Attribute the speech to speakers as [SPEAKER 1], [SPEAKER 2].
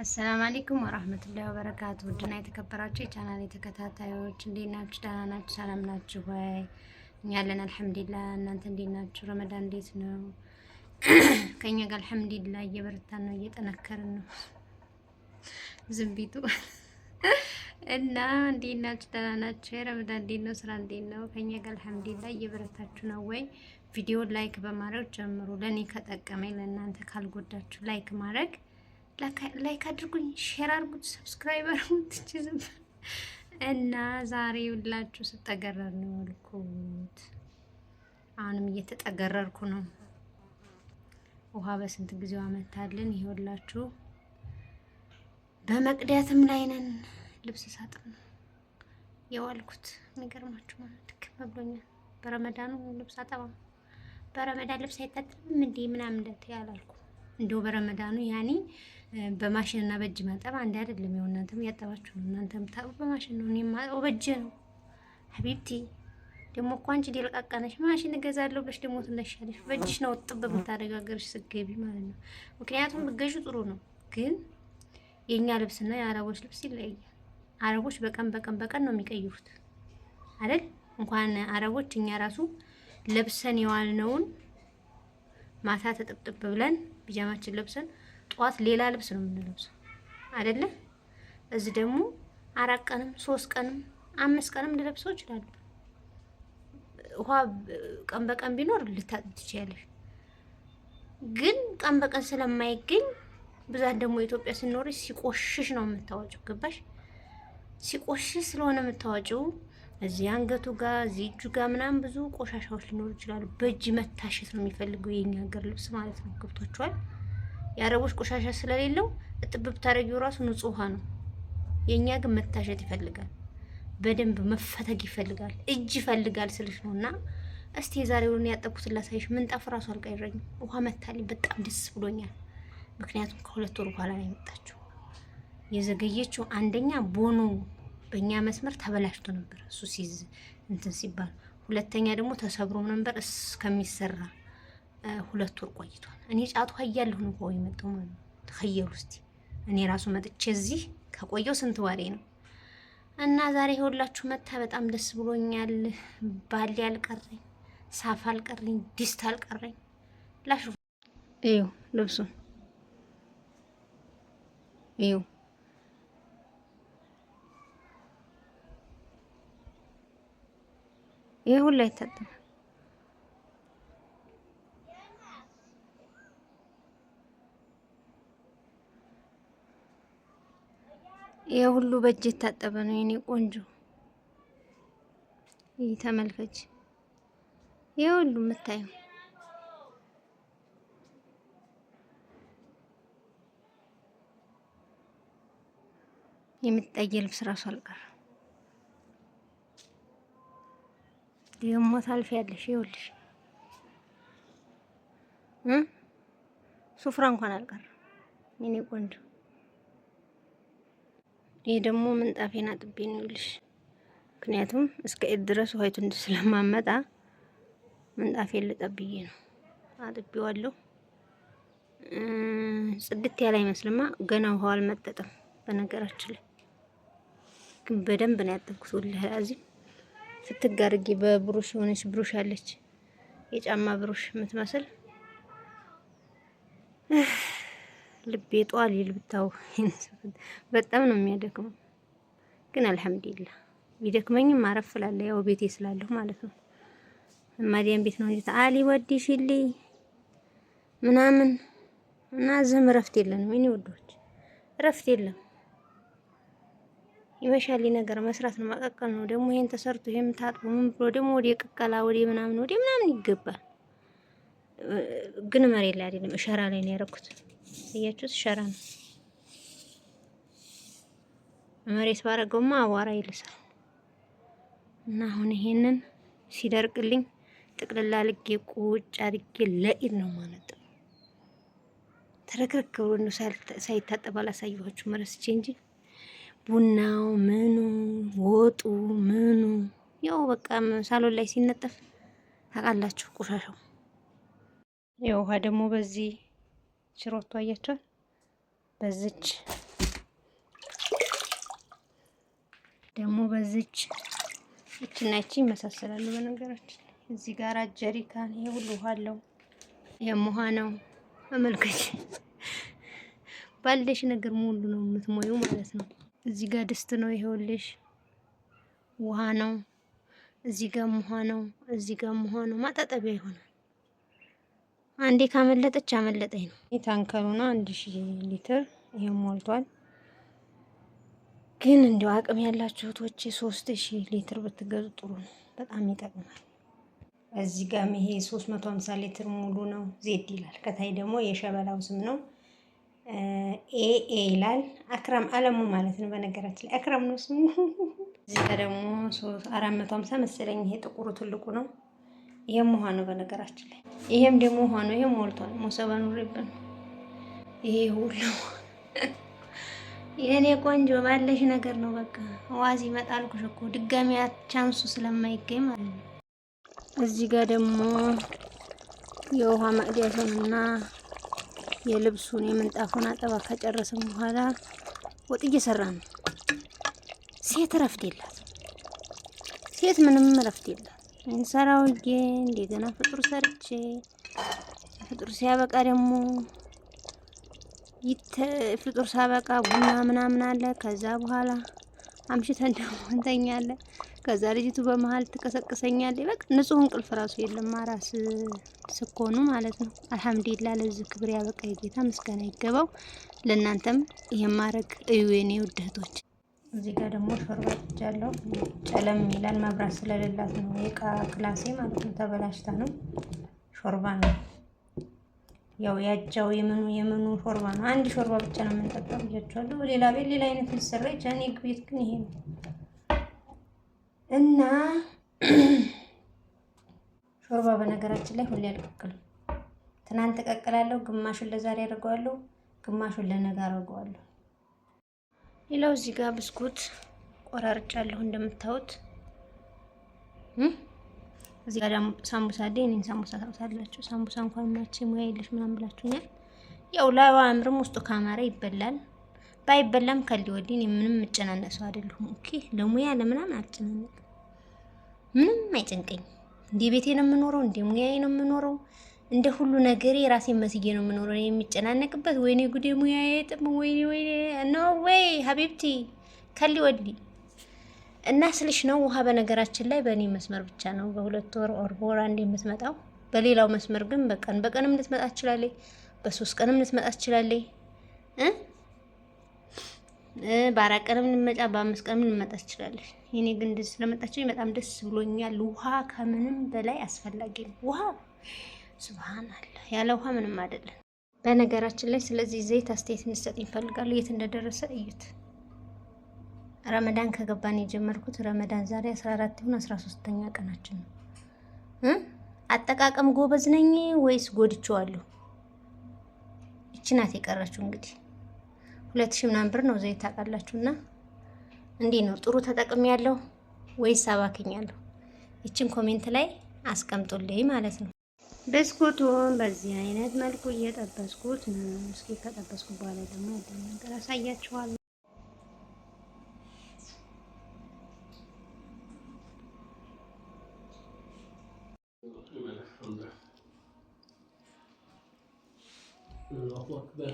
[SPEAKER 1] አሰላሙ አለይኩም ወራህመቱላሂ ወበረካቱ። ውድና የተከበራችሁ የቻናሌ ተከታታዮች እንዴት ናችሁ? ደህና ናችሁ? ሰላም ናችሁ ወይ? እኛ አለን አልሐምዱሊላህ። እናንተ እንዴት ናችሁ? ረመዳን እንዴት ነው? ከኛ ጋር አልሐምዱሊላህ እየበረታን ነው፣ እየጠነከርን ነው። ዝምቢቱ እና እንዴት ናችሁ? ደህና ናችሁ? ረመዳን እንዴት ነው? ስራ እንዴት ነው? ከኛ ጋር አልሐምዱሊላህ እየበረታችሁ ነው ወይ? ቪዲዮ ላይክ በማድረግ ጀምሩ። ለኔ ከጠቀመኝ ለእናንተ ካልጎዳችሁ ላይክ ማድረግ ላይክ አድርጉኝ፣ ሼር አድርጉት፣ ሰብስክራይብ አድርጉት እና ዛሬ ሁላችሁ ስጠገረር ነው ያልኩት። አሁንም እየተጠገረርኩ ነው። ውሃ በስንት ጊዜው አመታልን። ይኸውላችሁ በመቅዳትም ላይ ነን። ልብስ ሳጥን ነው የዋልኩት። የሚገርማችሁ ማለት ድክም ብሎኛል። በረመዳኑ ልብስ አጠባ በረመዳን ልብስ አይታጠብም እንዴ ምናምን እንደት ያላልኩ እንደው በረመዳኑ ያኔ በማሽን እና በእጅ ማጠብ አንድ አይደለም። ያው እናንተም ያጠባችሁ ነው። እናንተም ታው በማሽን ነው፣ እኔም ማጠብ በእጅ ነው። ሀቢብቲ ደግሞ እኮ አንቺ ደልቃቃ ነሽ። ማሽን እገዛለሁ ብለሽ ደግሞ ትነሻለሽ። በእጅሽ ነው ጥብ የምታረጋገርሽ ስትገቢ ማለት ነው። ምክንያቱም ብገዡ ጥሩ ነው፣ ግን የኛ ልብስና የአረቦች ልብስ ይለያያል። አረቦች በቀን ነው የሚቀይሩት አይደል? እንኳን አረቦች እኛ ራሱ ለብሰን የዋልነውን ማታ ተጥብጥብ ብለን ቢጃማችን ለብሰን ጧት ሌላ ልብስ ነው የምንለብሰው አይደለ? እዚህ ደግሞ 4 ቀንም 3 ቀንም 5 ቀንም ልለብሰው ይችላል። ውሃ ቀን በቀን ቢኖር ልታጥብ ትችያለሽ፣ ግን ቀን በቀን ስለማይገኝ ብዛት ደግሞ ኢትዮጵያ ሲኖር ሲቆሽሽ ነው የምታወጪው። ገባሽ? ሲቆሽሽ ስለሆነ የምታወጪው እዚህ አንገቱ ጋር እዚህ እጁ ጋር ምናምን ብዙ ቆሻሻዎች ሊኖሩ ይችላሉ። በእጅ መታሸት ነው የሚፈልገው የኛ ሀገር ልብስ ማለት ነው። ገብቷችኋል? የአረቦች ቆሻሻ ስለሌለው እጥብ ብታረጊው ራሱ ንጹህ ውሃ ነው። የኛ ግን መታሸት ይፈልጋል፣ በደንብ መፈተግ ይፈልጋል፣ እጅ ይፈልጋል ስልሽ ነውና እስቲ የዛሬውን ያጠብኩትን ላሳይሽ። ምንጣፍ ራሱ አልቀይረኝም። ውሃ መታልኝ፣ በጣም ደስ ብሎኛል። ምክንያቱም ከ2 ወር በኋላ ነው የመጣችው። የዘገየችው አንደኛ ቦኖ በእኛ መስመር ተበላሽቶ ነበር እሱ ሲዝ እንትን ሲባል፣ ሁለተኛ ደግሞ ተሰብሮ ነበር እስከሚሰራ 2 ወር ቆይቷል። እኔ ጫቱ ሀያለሁ ነው ቆይ መጣው ማለት ነው። ተኸየሉ እስቲ እኔ ራሱ መጥቼ እዚህ ከቆየው ስንት ወሬ ነው። እና ዛሬ ይኸውላችሁ መታ በጣም ደስ ብሎኛል። ባሊ አልቀረኝ፣ ሳፋ አልቀረኝ፣ ዲስት አልቀረኝ። ላሹ እዩ ልብሱን እዩ ይሄ ሁሉ አይታጠብም። ይሄ ሁሉ በእጅ የታጠበ ነው የኔ ቆንጆ። ይሄ ተመልከች፣ ይሄ ሁሉ የምታየው የምትጠየ ልብስ ራሱ አልቀረም። ደግሞ ታልፊያለሽ። ይኸውልሽ ሱፍራ እንኳን አልቀረም የኔ ቆንጆ። ይሄ ደግሞ ምንጣፌን አጥቤ ነው ይልሽ። ምክንያቱም እስከ ኢድ ድረስ ውሃይቱ ስለማመጣ ምንጣፌን ልጠብዬ ነው አጥቤዋለሁ። ጽድት ያለ አይመስልማ፣ ገና ውሃው አልመጠጠም። በነገራችን ላይ ግን በደንብ ነው ያጠብኩት። ወላሂ አዚም ስትጋርጊ በብሩሽ የሆነች ብሩሽ አለች፣ የጫማ ብሩሽ የምትመስል ልቤ ጧል ይልብታው በጣም ነው የሚያደክመው። ግን አልሐምዱሊላህ ቢደክመኝም አረፍላለሁ፣ ያው ቤቴ ስላለሁ ማለት ነው። ማዲያም ቤት ነው እንጂ ታሊ ወዲሽልኝ ምናምን እና ዝም ረፍት የለንም እኔ ወዶች ረፍት የለም። ይመሻል ነገር መስራት ነው፣ ማቀቀል ነው። ደግሞ ይሄን ተሰርቶ ይሄን ታጥቦ ምን ብሎ ደግሞ ወደ ቅቀላ ወደ ምናምን ይገባል። ግን መሬት ላይ አይደለም ሸራ ላይ ነው ያደረኩት። እያችሁት ሸራ ነው። መሬት ባረገውማ አዋራ ይልሳል። እና አሁን ይሄንን ሲደርቅልኝ ጥቅልላ ልጌ ቁጭ አድርጌ ለኢድ ነው ማለት ነው። ተረክረክ ብሎ ነው ሳይታጠብ አላሳየኋችሁ መረስቼ እንጂ ቡናው ምኑ ወጡ ምኑ ያው በቃ ሳሎን ላይ ሲነጠፍ ታውቃላችሁ ቆሻሻው። ያው ውሃ ደግሞ በዚህ ሽሮቶ አያችኋል፣ በዚች ደግሞ በዚች እችና እቺ ይመሳሰላሉ። በነገራችን እዚህ ጋር ጀሪካን ይሄ ሁሉ ውሃ አለው። ይሄም ውሃ ነው። ተመልከች፣ ባለሽ ነገር ሙሉ ነው የምትሞዩ ማለት ነው። እዚህ ጋር ድስት ነው። ይሄውልሽ ውሃ ነው። እዚህ ጋር ውሃ ነው። እዚህ ጋር ውሃ ነው። ማጣጠቢያ ይሆናል። አንዴ ካመለጠች አመለጠኝ ነው። ይሄ ታንከሩ ነው 1000 ሊትር። ይሄም ሞልቷል። ግን እንደው አቅም ያላችሁ እህቶቼ 3000 ሊትር ብትገዙ ጥሩ ነው። በጣም ይጠቅማል። እዚህ ጋር ይሄ 350 ሊትር ሙሉ ነው። ዜድ ይላል። ከታይ ደግሞ የሸበላው ስም ነው። ኤኤ ይላል። አክራም አለሙ ማለት ነው። በነገራችን ላይ አክራም ነው ስሙ። እዚህ ጋር ደግሞ 450 መሰለኝ። ይሄ ጥቁሩ ትልቁ ነው። ይሄም ውሃ ነው በነገራችን ላይ። ይሄም ደግሞ ውሃ ነው። ይሄም ሞልቷል። ሞሰባ ኑሪብን። ይሄ ሁሉ የኔ ቆንጆ ባለሽ ነገር ነው። በቃ ዋዚ ይመጣልኩሽ እኮ ድጋሚ ቻንሱ ስለማይገኝ ማለት ነው። እዚህ ጋር ደግሞ የውሃ መቅጃቱንና የልብሱን የምንጣፉን አጠባ ከጨረስን በኋላ ወጥ እየሰራ ነው። ሴት እረፍት የላት። ሴት ምንም እረፍት የላት። እንሰራውዬ እንደገና ፍጡር ሰርቼ ፍጡር ሲያበቃ ደግሞ ፍጡር ሳበቃ ቡና ምናምን አለ። ከዛ በኋላ አምሽተን ደግሞ እንተኛለን። ከዛ ልጅቱ በመሀል ትቀሰቅሰኛለች። በቃ ንጹህ እንቅልፍ ራሱ የለም አራስ ስኮኑ ማለት ነው። አልሐምዱሊላህ ለዚህ ክብር ያበቃ የጌታ ምስጋና ይገባው። ለእናንተም ይሄን ማድረግ እዩ የኔ ውድ እህቶች። እዚህ ጋር ደግሞ ሾርባ ጥጃለሁ። ጨለም ይላል መብራት ስለሌላት ነው። የእቃ ክላሴ ማለት ነው ተበላሽታ ነው። ሾርባ ነው ያው ያጃው የምኑ ሾርባ ነው። አንድ ሾርባ ብቻ ነው የምንጠጣው ብያችኋለሁ። ሌላ ቤት ሌላ አይነት ሊሰራ ይችላል። እኔ ቤት ግን ይሄ ነው እና ሾርባ በነገራችን ላይ ሁሌ አልቀቅልም። ትናንት እቀቅላለሁ፣ ግማሹን ለዛሬ አድርገዋለሁ፣ ግማሹን ለነገ አድርገዋለሁ። ሌላው እዚህ ጋር ብስኩት ቆራርጫለሁ እንደምታዩት። እዚህ ጋር ደግሞ ሳምቡሳ አለ። እኔን ሳምቡሳ ታውሳላችሁ። ሳምቡሳ እንኳን ማች ሙያ የለሽ ምናምን ብላችሁኛል። ያው ላይዋ አምርም ውስጡ ካማረ ይበላል። ባይበላም ከሊ ወዲህ እኔ ምንም የምጨናነሰው አይደለሁም። ኦኬ ለሙያ ለምናምን አልጨናነቅም። ምንም አይጨንቀኝ። እንደ ቤቴ ነው የምኖረው፣ እንደ ሙያዬ ነው የምኖረው፣ እንደ ሁሉ ነገሬ ራሴን መስዬ ነው የምኖረው። የሚጨናነቅበት ወይኔ ጉዴ ሙያዬ ጥም ወይኔ ነው ወይ ሀቢብቲ ከሊ ወዲህ እና ስልሽ ነው። ውሃ በነገራችን ላይ በእኔ መስመር ብቻ ነው በ2 ወር በወር አንዴ የምትመጣው። በሌላው መስመር ግን በቀንም ልትመጣ ትችላለች፣ በ3 ቀንም ልትመጣ ትችላለች፣ በ4 ቀንም ልትመጣ፣ በ5 ቀንም ልትመጣ ትችላለች። እኔ ግን እንደዚህ ስለመጣችኝ በጣም ደስ ብሎኛል። ውሃ ከምንም በላይ አስፈላጊ ነው። ውሃ ሱብሃንአላህ፣ ያለ ውሃ ምንም አይደለም። በነገራችን ላይ ስለዚህ ዘይት አስተያየት እንድትሰጥ ይፈልጋሉ። የት እንደደረሰ እዩት። ረመዳን ከገባን የጀመርኩት ረመዳን ዛሬ 14 ይሁን 13ኛ ቀናችን ነው። አጠቃቀም ጎበዝ ነኝ ወይስ ጎድቼዋለሁ? እቺ ናት የቀረችው። እንግዲህ 2000 ምናምን ብር ነው ዘይት ታውቃላችሁና፣ እንዲህ ነው ጥሩ ተጠቅሜ ያለው ወይስ አባክኛለሁ? እቺን ኮሜንት ላይ አስቀምጡልኝ ማለት ነው። ብስኩቱን በዚህ አይነት መልኩ እየጠበስኩት ነው። እስኪ ከጠበስኩ በኋላ ደግሞ ያለው ነገር አሳያችኋለሁ።
[SPEAKER 2] الله أكبر